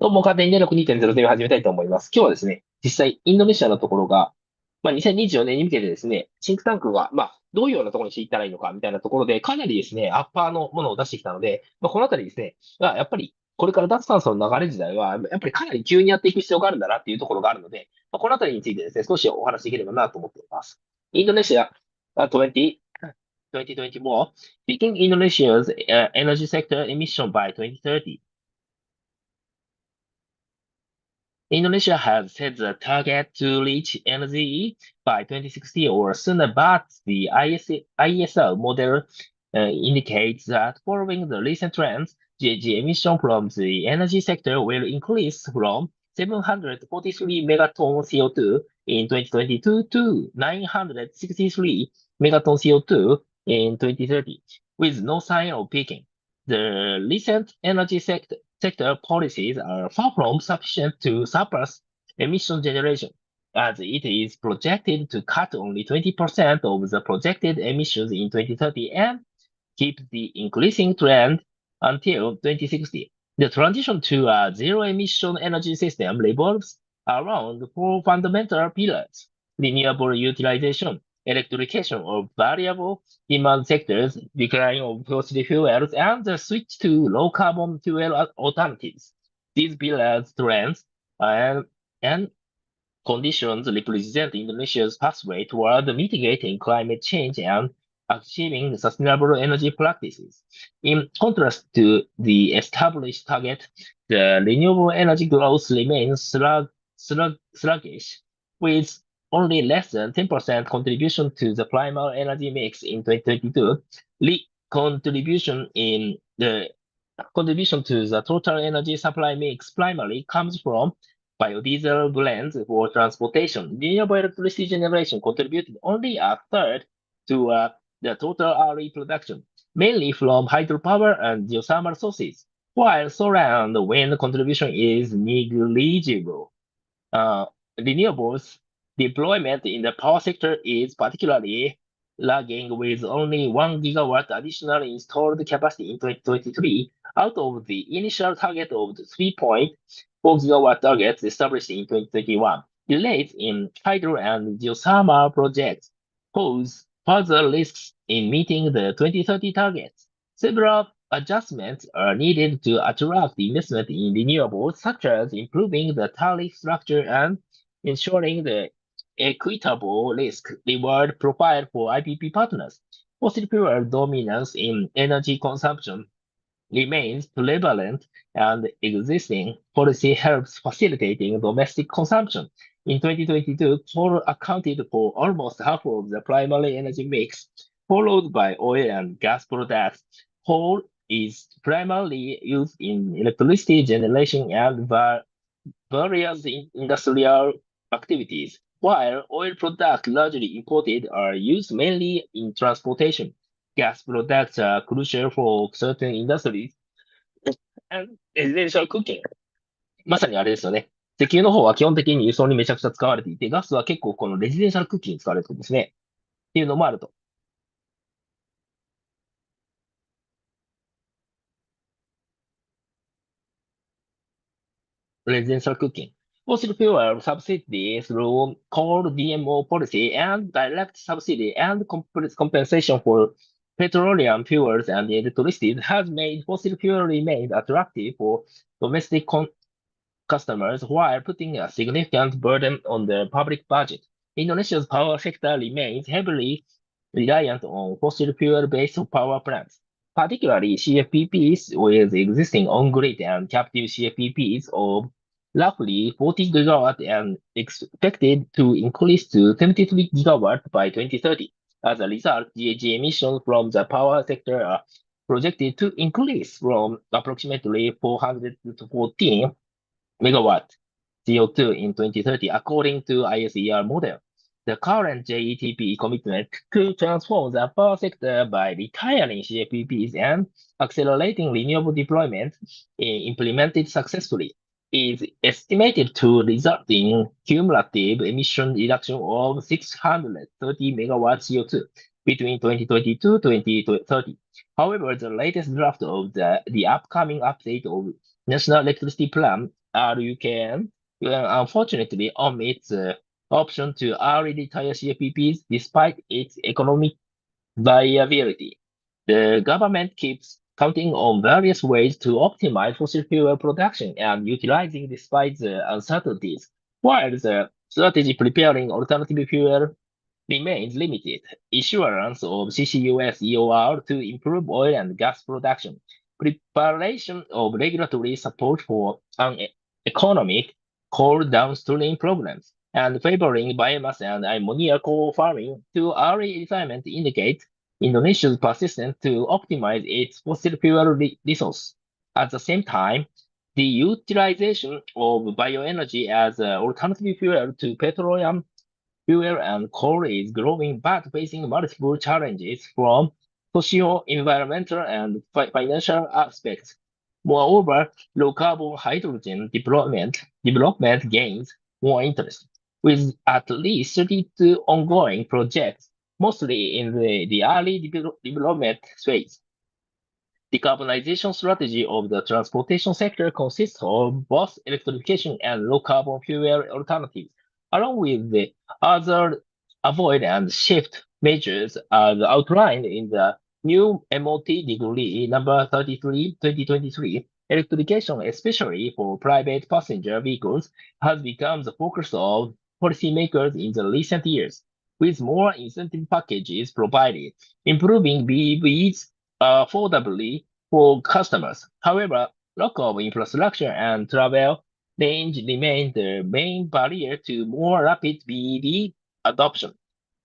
どうも、勝手に電力2.0で始めたいと思います。今日はですね、実際、インドネシアのところが、2024年に向けてですね、シンクタンクが、どういうようなところにしていったらいいのか、みたいなところで、かなりですね、アッパーのものを出してきたので、このあたりですね、やっぱり、これから脱炭素の流れ自体は、やっぱりかなり急にやっていく必要があるんだなっていうところがあるので、このあたりについてですね、少しお話しできればなと思っています。インドネシア、20, 2024, Speaking Indonesia's energy sector emission by 2030. Indonesia has set the target to reach NZE by 2060 or sooner, but the ISO model indicates that following the recent trends, GHG emission from the energy sector will increase from 743 megaton CO2 in 2022 to 963 megaton CO2 in 2030, with no sign of peaking. The recent energy sector policies are far from sufficient to surpass emission generation, as it is projected to cut only 20% of the projected emissions in 2030 and keep the increasing trend until 2060. The transition to a zero-emission energy system revolves around four fundamental pillars: renewable utilization, electrification of variable demand sectors, decline of fossil fuels, and the switch to low-carbon fuel alternatives. These pillars, trends, and, and conditions represent Indonesia's pathway toward mitigating climate change and achieving sustainable energy practices. In contrast to the established target, the renewable energy growth remains sluggish, with only less than 10% contribution to the primary energy mix in 2022. Contribution in the contribution to the total energy supply mix primarily comes from biodiesel blends for transportation. Renewable electricity generation contributed only a third to the total RE production, mainly from hydropower and geothermal sources, while solar and wind contribution is negligible. Renewables deployment in the power sector is particularly lagging, with only 1 gigawatt additional installed capacity in 2023 out of the initial target of the 3.4 gigawatt targets established in 2021. Delays in hydro and geothermal projects pose further risks in meeting the 2030 targets. Several adjustments are needed to attract investment in renewables, such as improving the tariff structure and ensuring the equitable risk-reward profile for IPP partners. Fossil fuel dominance in energy consumption remains prevalent, and existing policy helps facilitating domestic consumption. In 2022, coal accounted for almost half of the primary energy mix, followed by oil and gas products. Coal is primarily used in electricity generation and various industrial activities, while oil products largely imported are used mainly in transportation. Gas products are crucial for certain industries and residential cooking. まさにあれですよね。石油の方は基本的に輸送にめちゃくちゃ使われていて、ガスは結構このレジデンシャルクッキングに使われてるんですね。っていうのもあると。residential cooking. Fossil fuel subsidy through coal DMO policy and direct subsidy and compensation for petroleum fuels and electricity has made fossil fuel remain attractive for domestic customers while putting a significant burden on the public budget. Indonesia's power sector remains heavily reliant on fossil fuel-based power plants, particularly CFPPs with existing on-grid and captive CFPPs of roughly 40 gigawatt and expected to increase to 73 gigawatt by 2030. As a result, GHG emissions from the power sector are projected to increase from approximately 400 to 14 megawatt CO2 in 2030, according to ISER model. The current JETP commitment to transform the power sector by retiring CFPPs and accelerating renewable deployment, implemented successfully, is estimated to result in cumulative emission reduction of 630 megawatt CO2 between 2022 to 2030. However, the latest draft of the upcoming update of National Electricity Plan RUKN, unfortunately omits the option to early retire CFPPs despite its economic viability. The government keeps counting on various ways to optimize fossil fuel production and utilizing despite the uncertainties, while the strategy preparing alternative fuel remains limited. Issuance of CCUS EOR to improve oil and gas production, preparation of regulatory support for economic coal downstream programs, and favoring biomass and ammonia co-farming to early retirement indicate Indonesia's persistence to optimize its fossil fuel resource. At the same time, the utilization of bioenergy as an alternative fuel to petroleum fuel and coal is growing but facing multiple challenges from socio environmental and financial aspects. Moreover, low carbon hydrogen development gains more interest, with at least 32 ongoing projects, mostly in the early development phase. Decarbonization strategy of the transportation sector consists of both electrification and low carbon fuel alternatives, along with the other avoid and shift measures as outlined in the new MOT degree number 33 2023. Electrification, especially for private passenger vehicles, has become the focus of policymakers in the recent years, with more incentive packages provided, improving BEVs affordably for customers. However, lack of infrastructure and travel range remain the main barrier to more rapid BEV adoption.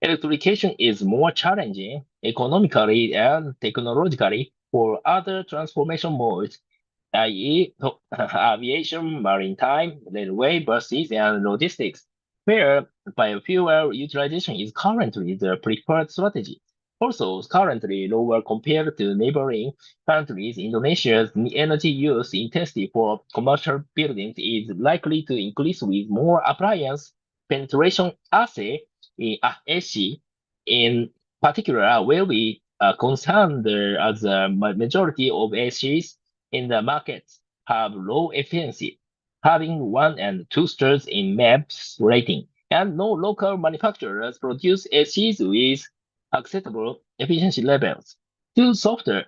Electrification is more challenging economically and technologically for other transformation modes, i.e., aviation, maritime, railway, buses, and logistics, where biofuel utilization is currently the preferred strategy. Also, currently lower compared to neighboring countries, Indonesia's energy use intensity for commercial buildings is likely to increase with more appliance penetration AC in particular will be concerned as the majority of ACs in the market have low efficiency, having 1 and 2 stars in MAPS rating, and no local manufacturers produce ACs with acceptable efficiency levels. To foster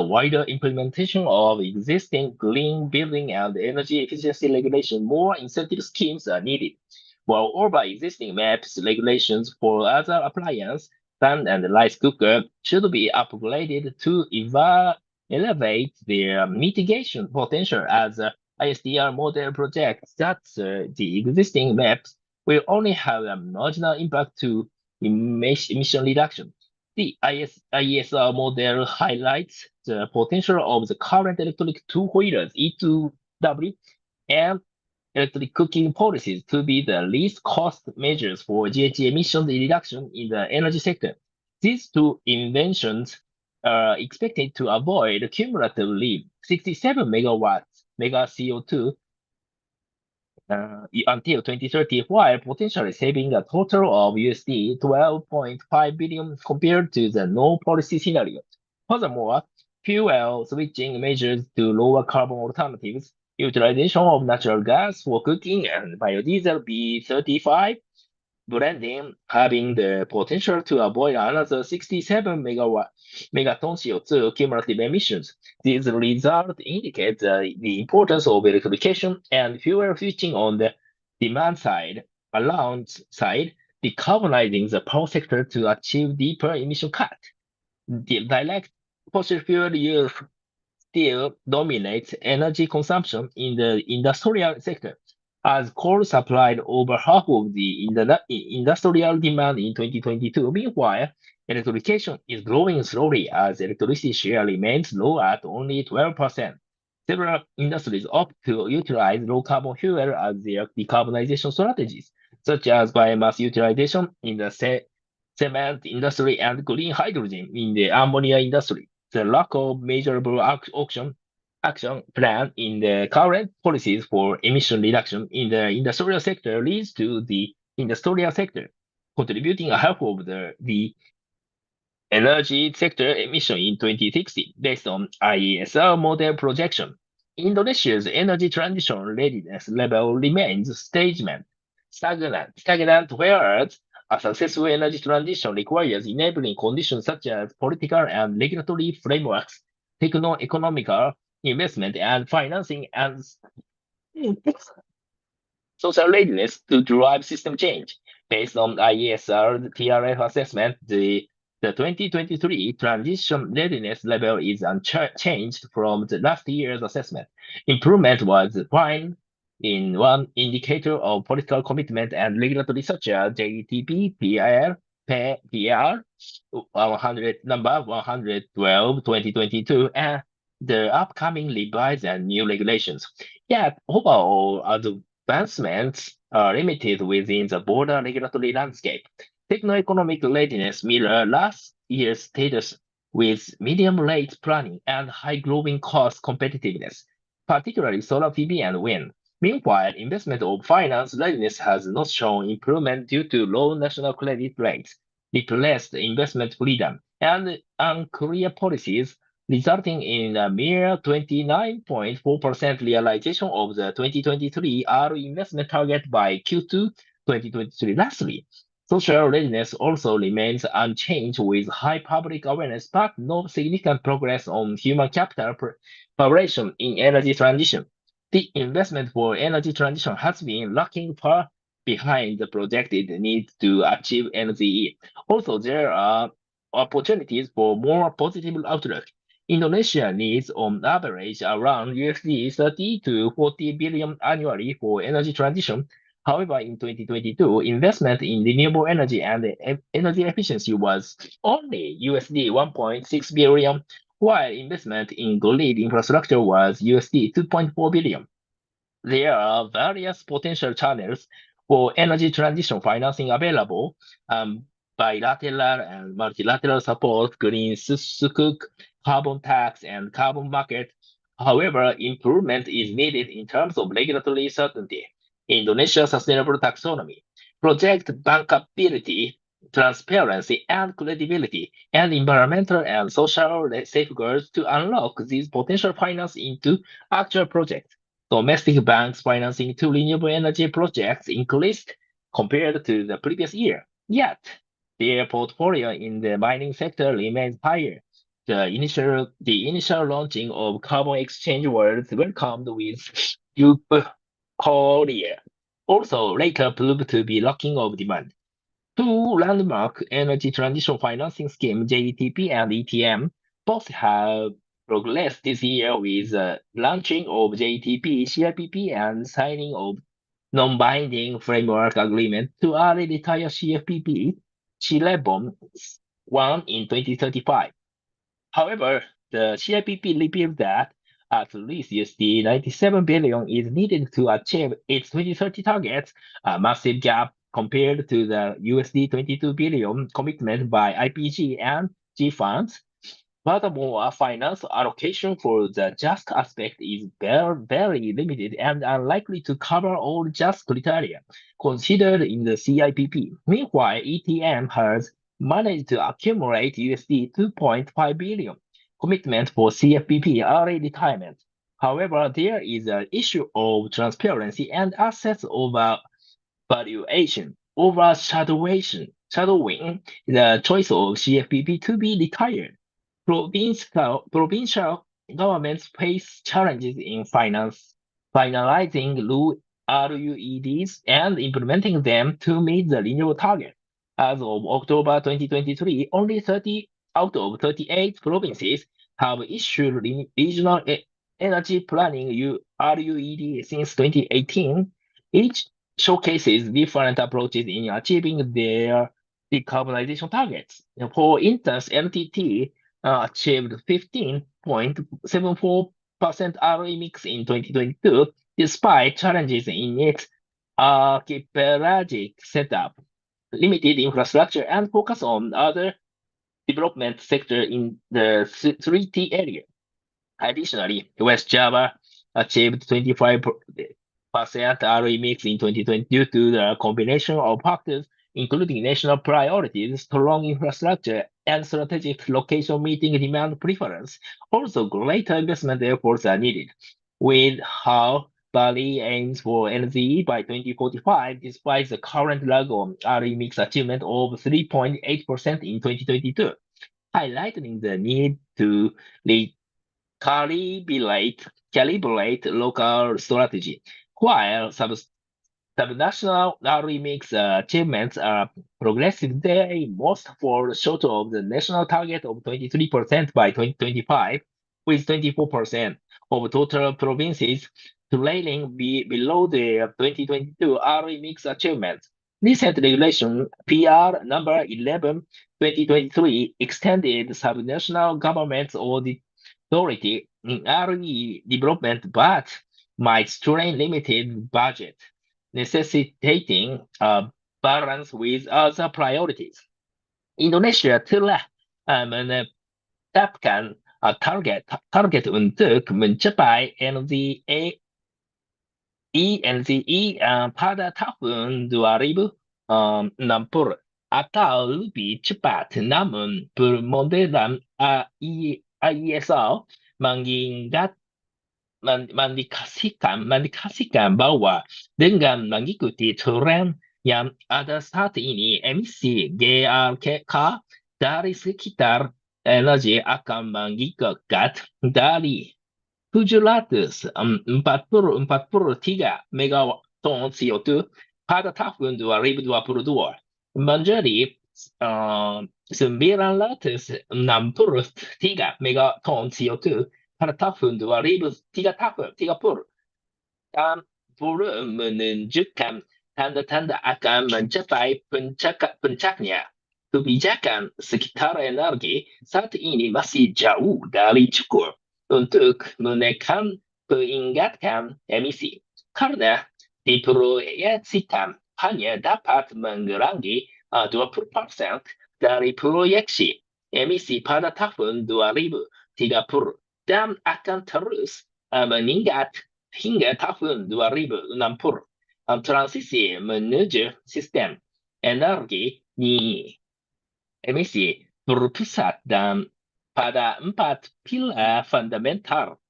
wider implementation of existing green building and energy efficiency regulation, more incentive schemes are needed. Moreover, existing MAPS regulations for other appliance, pan and rice cooker should be upgraded to elevate their mitigation potential as ISDR model projects that the existing MAPS will only have a marginal impact to emission reduction. The ISR model highlights the potential of the current electric two-wheelers E2W and electric cooking policies to be the least cost measures for GHG emissions reduction in the energy sector. These two inventions are expected to avoid cumulatively 67 megawatts mega CO2 until 2030, while potentially saving a total of USD 12.5 billion compared to the no policy scenario. Furthermore, fuel switching measures to lower carbon alternatives, utilization of natural gas for cooking and biodiesel B35 blending having the potential to avoid another 67 megaton CO2 cumulative emissions. These results indicate the importance of electrification and fuel switching on the demand side, alongside decarbonizing the power sector to achieve deeper emission cut. The direct fossil fuel use still dominates energy consumption in the industrial sector, as coal supplied over half of the industrial demand in 2022. Meanwhile, electrification is growing slowly as electricity share remains low at only 12%. Several industries opt to utilize low carbon fuel as their decarbonization strategies, such as biomass utilization in the cement industry and green hydrogen in the ammonia industry. The lack of measurable action plan in the current policies for emission reduction in the industrial sector leads to the industrial sector contributing half of the energy sector emission in 2060 based on IESR model projection. Indonesia's energy transition readiness level remains stagnant, whereas a successful energy transition requires enabling conditions such as political and regulatory frameworks, techno-economical investment and financing, and social readiness to drive system change. Based on IESR TRF assessment, the 2023 transition readiness level is unchanged from the last year's assessment. Improvement was found in one indicator of political commitment and regulatory such as JTP, PIR, 100, number 112, 2022, and the upcoming revised and new regulations. Yet, overall, advancements are limited within the broader regulatory landscape. Techno-economic readiness mirrors last year's status with medium rate planning and high growing cost competitiveness, particularly solar PV and wind. Meanwhile, investment of finance readiness has not shown improvement due to low national credit rates, replaced investment freedom, and unclear policies resulting in a mere 29.4% realization of the 2023 ROE investment target by Q2 2023. Lastly, social readiness also remains unchanged with high public awareness, but no significant progress on human capital preparation in energy transition. The investment for energy transition has been lagging far behind the projected need to achieve NZE. Also, there are opportunities for more positive outlook. Indonesia needs on average around USD 30 to 40 billion annually for energy transition. However, in 2022, investment in renewable energy and energy efficiency was only USD 1.6 billion, while investment in grid infrastructure was USD 2.4 billion. There are various potential channels for energy transition financing available, bilateral and multilateral support, green sukuk, carbon tax, and carbon market. However, improvement is needed in terms of regulatory certainty. Indonesia sustainable taxonomy, project bankability, transparency and credibility, and environmental and social safeguards to unlock these potential finance into actual projects. Domestic banks financing to renewable energy projects increased compared to the previous year. Yet, their portfolio in the mining sector remains higher. The initial launching of carbon exchange was welcomed with euphoria. Also, later proved to be lacking of demand. Two landmark energy transition financing schemes, JETP and ETM, both have progressed this year with launching of JETP, CIPP, and signing of non-binding framework agreement to early retire CFPP, CLEBOM 1 in 2035. However, the CIPP revealed that at least USD 97 billion is needed to achieve its 2030 targets, a massive gap compared to the USD 22 billion commitment by IPG and G funds. Furthermore, finance allocation for the just aspect is very limited and unlikely to cover all just criteria considered in the CIPP. Meanwhile, ETM has managed to accumulate USD 2.5 billion commitment for CFPP early retirement. However, there is an issue of transparency and assets overvaluation, shadowing the choice of CFPP to be retired. Provincial governments face challenges in finalizing RUEDs and implementing them to meet the renewal target. As of October 2023, only 30 out of 38 provinces have issued regional energy planning RUED since 2018. Each showcases different approaches in achieving their decarbonization targets. For instance, NTT achieved 15.74% ROE mix in 2022, despite challenges in its archipelagic setup, limited infrastructure, and focus on other development sector in the 3T area. Additionally, West Java achieved 25% ROE mix in 2020 due to the combination of factors including national priorities, strong infrastructure, and strategic location meeting demand preference. Also, greater investment efforts are needed. with how Bali aims for energy by 2045, despite the current lag on RE mix achievement of 3.8% in 2022, highlighting the need to calibrate local strategy. While subnational remix achievements are progressive, they most fall short of the national target of 23% by 2025, with 24% of total provinces trailing below the 2022 remix achievements. Recent regulation PR number 11 2023 extended subnational government's authority in RE development, but might strain limited budget, necessitating a balance with other priorities. Indonesia telah menetapkan target untuk mencapai ENZE pada tahun 2060 atau lebih cepat, namun permodelan IESO mendikasikan bahwa dengan mengikuti tren yang ada saat ini, emisi GRK dari sekitar energi akan meningkat dari 743 megaton CO2 pada tahun 2022 menjadi 963 megaton CO2 pada tahun 2030 dan belum menunjukkan tanda-tanda akan mencapai puncaknya. Kebijakan sekitar energi saat ini masih jauh dari cukup untuk menekan peningkatan emisi, karena diproyeksikan hanya dapat mengurangi 20% dari proyeksi emisi pada tahun 2030 dan akan terus meningkat hingga tahun 2060. Transisi menuju sistem energi emisi berpusat dan pada 4 pilar fundamental,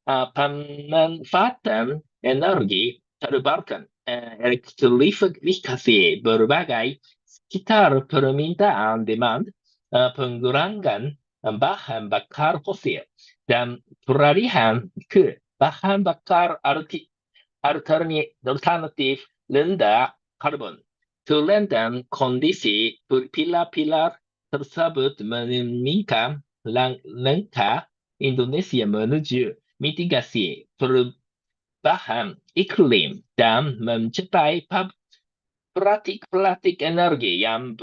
pemanfaatan energi terbarukan, elektrifikasi berbagai sekitar permintaan demand, pengurangan bahan bakar fosil, dan peralihan ke bahan bakar alternatif rendah karbon. Tren dan kondisi pilar-pilar tersebut menginginkan langkah Indonesia menuju mitigasi perubahan iklim dan mencapai praktik energi yang